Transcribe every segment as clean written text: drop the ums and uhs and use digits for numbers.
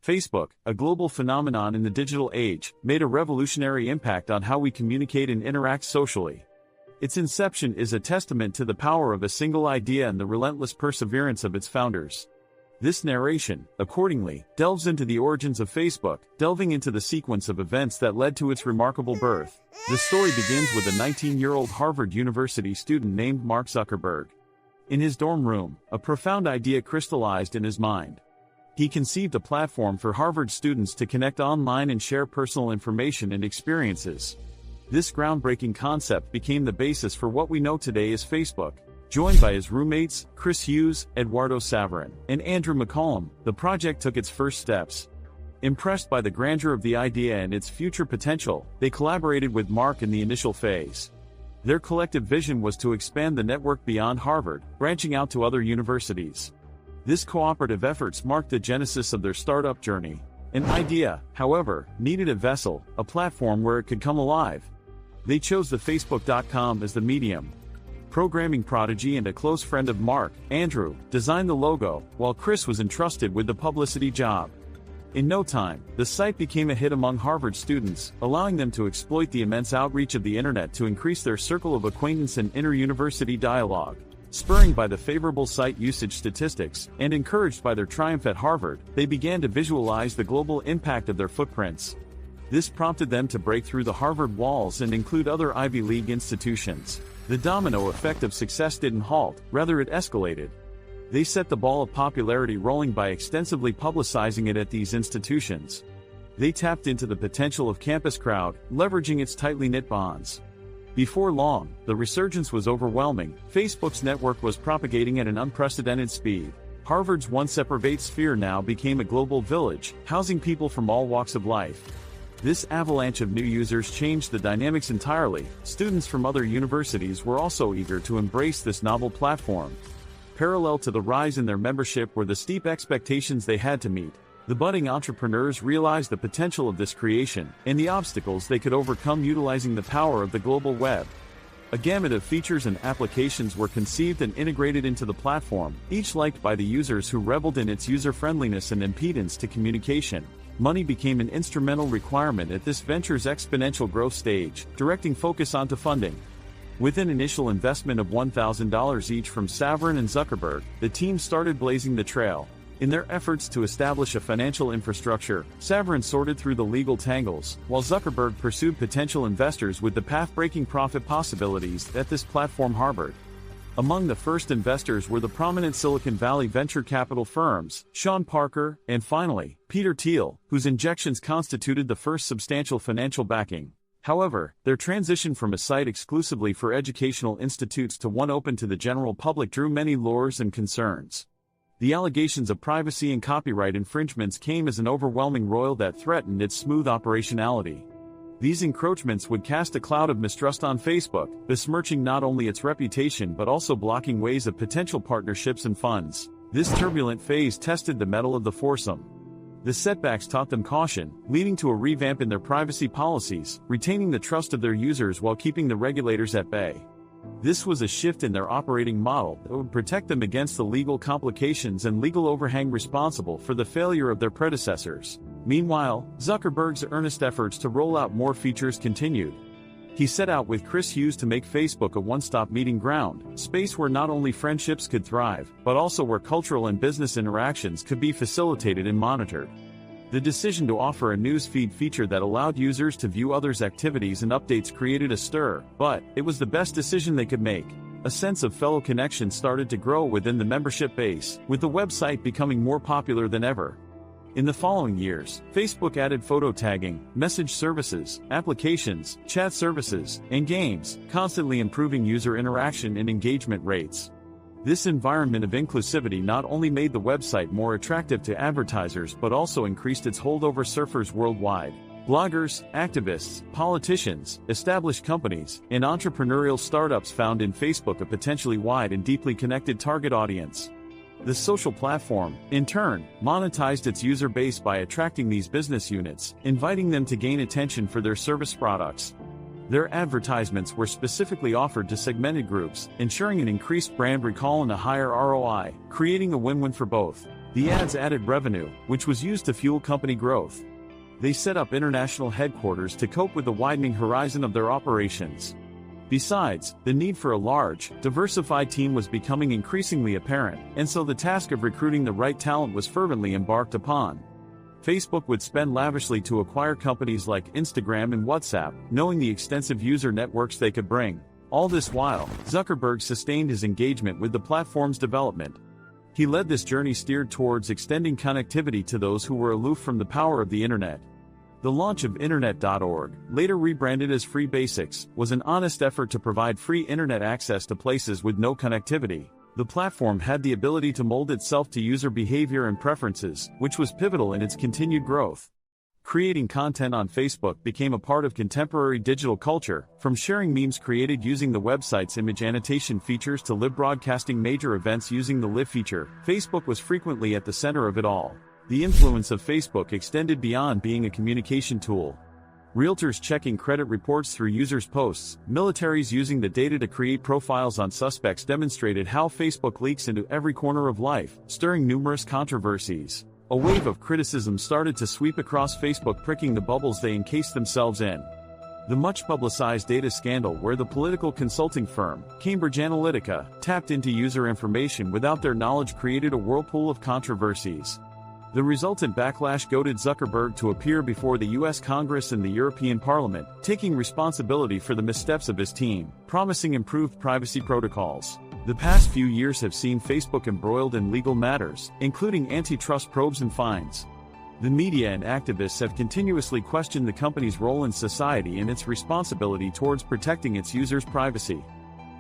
Facebook, a global phenomenon in the digital age, made a revolutionary impact on how we communicate and interact socially. Its inception is a testament to the power of a single idea and the relentless perseverance of its founders. This narration, accordingly, delves into the origins of Facebook, delving into the sequence of events that led to its remarkable birth. The story begins with a 19-year-old Harvard University student named Mark Zuckerberg. In his dorm room, a profound idea crystallized in his mind. He conceived a platform for Harvard students to connect online and share personal information and experiences. This groundbreaking concept became the basis for what we know today as Facebook. Joined by his roommates, Chris Hughes, Eduardo Saverin, and Andrew McCollum, the project took its first steps. Impressed by the grandeur of the idea and its future potential, they collaborated with Mark in the initial phase. Their collective vision was to expand the network beyond Harvard, branching out to other universities. This cooperative efforts marked the genesis of their startup journey. An idea, however, needed a vessel, a platform where it could come alive. They chose the Facebook.com as the medium. Programming prodigy and a close friend of Mark, Andrew, designed the logo, while Chris was entrusted with the publicity job. In no time, the site became a hit among Harvard students, allowing them to exploit the immense outreach of the internet to increase their circle of acquaintance and inter-university dialogue. Spurring by the favorable site usage statistics, and encouraged by their triumph at Harvard, they began to visualize the global impact of their footprints. This prompted them to break through the Harvard walls and include other Ivy League institutions. The domino effect of success didn't halt, rather it escalated. They set the ball of popularity rolling by extensively publicizing it at these institutions. They tapped into the potential of campus crowd, leveraging its tightly knit bonds. Before long, the resurgence was overwhelming. Facebook's network was propagating at an unprecedented speed. Harvard's once-separate sphere now became a global village, housing people from all walks of life. This avalanche of new users changed the dynamics entirely. Students from other universities were also eager to embrace this novel platform. Parallel to the rise in their membership were the steep expectations they had to meet. The budding entrepreneurs realized the potential of this creation, and the obstacles they could overcome utilizing the power of the global web. A gamut of features and applications were conceived and integrated into the platform, each liked by the users who reveled in its user-friendliness and impedance to communication. Money became an instrumental requirement at this venture's exponential growth stage, directing focus onto funding. With an initial investment of $1,000 each from Saverin and Zuckerberg, the team started blazing the trail. In their efforts to establish a financial infrastructure, Saverin sorted through the legal tangles, while Zuckerberg pursued potential investors with the path-breaking profit possibilities that this platform harbored. Among the first investors were the prominent Silicon Valley venture capital firms, Sean Parker, and finally, Peter Thiel, whose injections constituted the first substantial financial backing. However, their transition from a site exclusively for educational institutes to one open to the general public drew many lures and concerns. The allegations of privacy and copyright infringements came as an overwhelming roil that threatened its smooth operationality. These encroachments would cast a cloud of mistrust on Facebook, besmirching not only its reputation but also blocking ways of potential partnerships and funds. This turbulent phase tested the mettle of the foursome. The setbacks taught them caution, leading to a revamp in their privacy policies, retaining the trust of their users while keeping the regulators at bay. This was a shift in their operating model that would protect them against the legal complications and legal overhang responsible for the failure of their predecessors. Meanwhile, Zuckerberg's earnest efforts to roll out more features continued. He set out with Chris Hughes to make Facebook a one-stop meeting ground, space where not only friendships could thrive, but also where cultural and business interactions could be facilitated and monitored. The decision to offer a newsfeed feature that allowed users to view others' activities and updates created a stir, but it was the best decision they could make. A sense of fellow connection started to grow within the membership base, with the website becoming more popular than ever. In the following years, Facebook added photo tagging, message services, applications, chat services, and games, constantly improving user interaction and engagement rates. This environment of inclusivity not only made the website more attractive to advertisers but also increased its hold over surfers worldwide. Bloggers, activists, politicians, established companies, and entrepreneurial startups found in Facebook a potentially wide and deeply connected target audience. The social platform, in turn, monetized its user base by attracting these business units, inviting them to gain attention for their service products. Their advertisements were specifically offered to segmented groups, ensuring an increased brand recall and a higher ROI, creating a win-win for both. The ads added revenue, which was used to fuel company growth. They set up international headquarters to cope with the widening horizon of their operations. Besides, the need for a large, diversified team was becoming increasingly apparent, and so the task of recruiting the right talent was fervently embarked upon. Facebook would spend lavishly to acquire companies like Instagram and WhatsApp, knowing the extensive user networks they could bring. All this while, Zuckerberg sustained his engagement with the platform's development. He led this journey steered towards extending connectivity to those who were aloof from the power of the internet. The launch of Internet.org, later rebranded as Free Basics, was an honest effort to provide free internet access to places with no connectivity. The platform had the ability to mold itself to user behavior and preferences, which was pivotal in its continued growth. Creating content on Facebook became a part of contemporary digital culture, from sharing memes created using the website's image annotation features to live broadcasting major events using the Live feature. Facebook was frequently at the center of it all. The influence of Facebook extended beyond being a communication tool. Realtors checking credit reports through users' posts, militaries using the data to create profiles on suspects demonstrated how Facebook leaks into every corner of life, stirring numerous controversies. A wave of criticism started to sweep across Facebook, pricking the bubbles they encased themselves in. The much-publicized data scandal where the political consulting firm, Cambridge Analytica, tapped into user information without their knowledge created a whirlpool of controversies. The resultant backlash goaded Zuckerberg to appear before the US Congress and the European Parliament, taking responsibility for the missteps of his team, promising improved privacy protocols. The past few years have seen Facebook embroiled in legal matters, including antitrust probes and fines. The media and activists have continuously questioned the company's role in society and its responsibility towards protecting its users' privacy.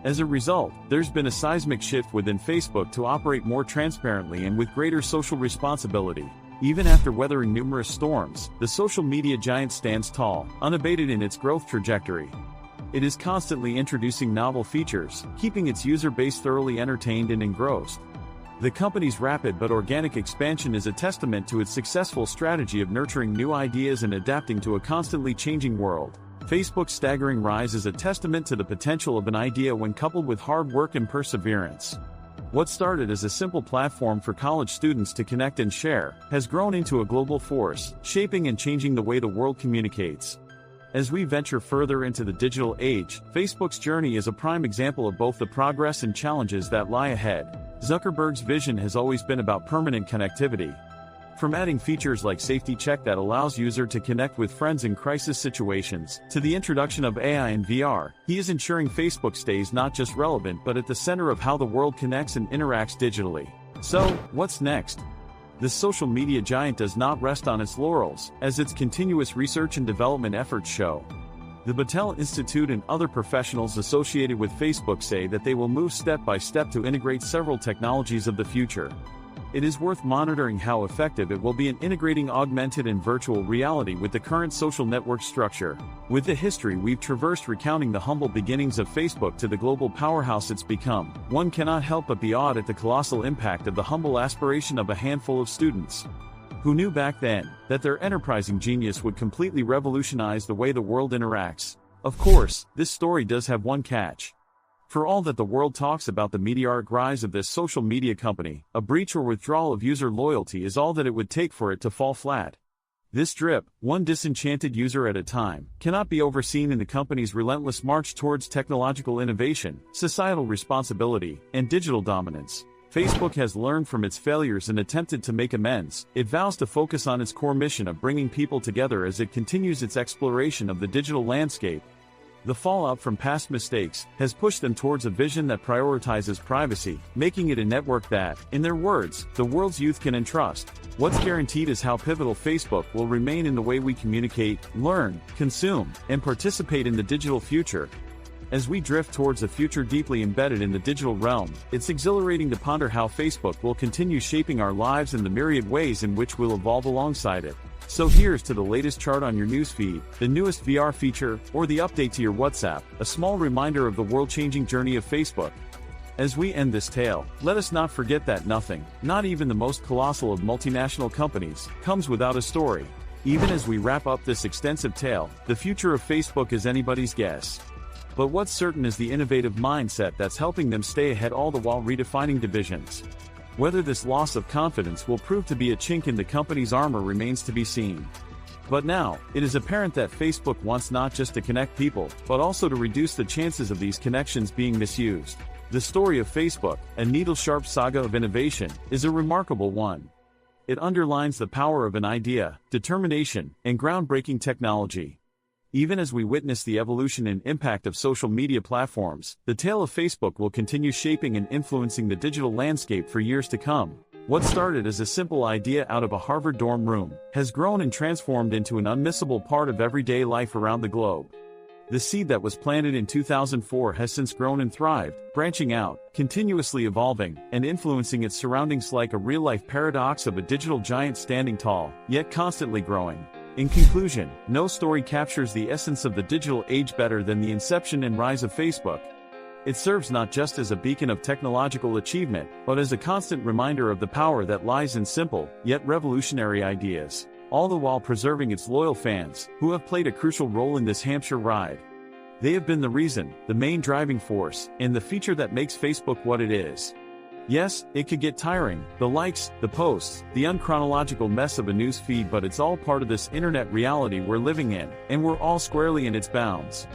As a result, there's been a seismic shift within Facebook to operate more transparently and with greater social responsibility. Even after weathering numerous storms, the social media giant stands tall, unabated in its growth trajectory. It is constantly introducing novel features, keeping its user base thoroughly entertained and engrossed. The company's rapid but organic expansion is a testament to its successful strategy of nurturing new ideas and adapting to a constantly changing world. Facebook's staggering rise is a testament to the potential of an idea when coupled with hard work and perseverance. What started as a simple platform for college students to connect and share, has grown into a global force, shaping and changing the way the world communicates. As we venture further into the digital age, Facebook's journey is a prime example of both the progress and challenges that lie ahead. Zuckerberg's vision has always been about permanent connectivity. From adding features like Safety Check that allows users to connect with friends in crisis situations, to the introduction of AI and VR, he is ensuring Facebook stays not just relevant but at the center of how the world connects and interacts digitally. So, what's next? The social media giant does not rest on its laurels, as its continuous research and development efforts show. The Battelle Institute and other professionals associated with Facebook say that they will move step by step to integrate several technologies of the future. It is worth monitoring how effective it will be in integrating augmented and virtual reality with the current social network structure. With the history we've traversed recounting the humble beginnings of Facebook to the global powerhouse it's become, one cannot help but be awed at the colossal impact of the humble aspiration of a handful of students. Who knew back then that their enterprising genius would completely revolutionize the way the world interacts? Of course, this story does have one catch. For all that the world talks about the meteoric rise of this social media company, a breach or withdrawal of user loyalty is all that it would take for it to fall flat. This drip, one disenchanted user at a time, cannot be overseen in the company's relentless march towards technological innovation, societal responsibility, and digital dominance. Facebook has learned from its failures and attempted to make amends. It vows to focus on its core mission of bringing people together as it continues its exploration of the digital landscape. The fallout from past mistakes has pushed them towards a vision that prioritizes privacy, making it a network that, in their words, the world's youth can entrust. What's guaranteed is how pivotal Facebook will remain in the way we communicate, learn, consume, and participate in the digital future. As we drift towards a future deeply embedded in the digital realm, it's exhilarating to ponder how Facebook will continue shaping our lives and the myriad ways in which we'll evolve alongside it. So here's to the latest chart on your newsfeed, the newest VR feature, or the update to your WhatsApp, a small reminder of the world-changing journey of Facebook. As we end this tale, let us not forget that nothing, not even the most colossal of multinational companies, comes without a story. Even as we wrap up this extensive tale, the future of Facebook is anybody's guess. But what's certain is the innovative mindset that's helping them stay ahead all the while redefining divisions. Whether this loss of confidence will prove to be a chink in the company's armor remains to be seen. But now, it is apparent that Facebook wants not just to connect people, but also to reduce the chances of these connections being misused. The story of Facebook, a needle-sharp saga of innovation, is a remarkable one. It underlines the power of an idea, determination, and groundbreaking technology. Even as we witness the evolution and impact of social media platforms, the tale of Facebook will continue shaping and influencing the digital landscape for years to come. What started as a simple idea out of a Harvard dorm room has grown and transformed into an unmissable part of everyday life around the globe. The seed that was planted in 2004 has since grown and thrived, branching out, continuously evolving, and influencing its surroundings like a real-life paradox of a digital giant standing tall, yet constantly growing. In conclusion, no story captures the essence of the digital age better than the inception and rise of Facebook. It serves not just as a beacon of technological achievement, but as a constant reminder of the power that lies in simple, yet revolutionary ideas, all the while preserving its loyal fans, who have played a crucial role in this Hampshire ride. They have been the reason, the main driving force, and the feature that makes Facebook what it is. Yes, it could get tiring, the likes, the posts, the unchronological mess of a news feed, but it's all part of this internet reality we're living in, and we're all squarely in its bounds.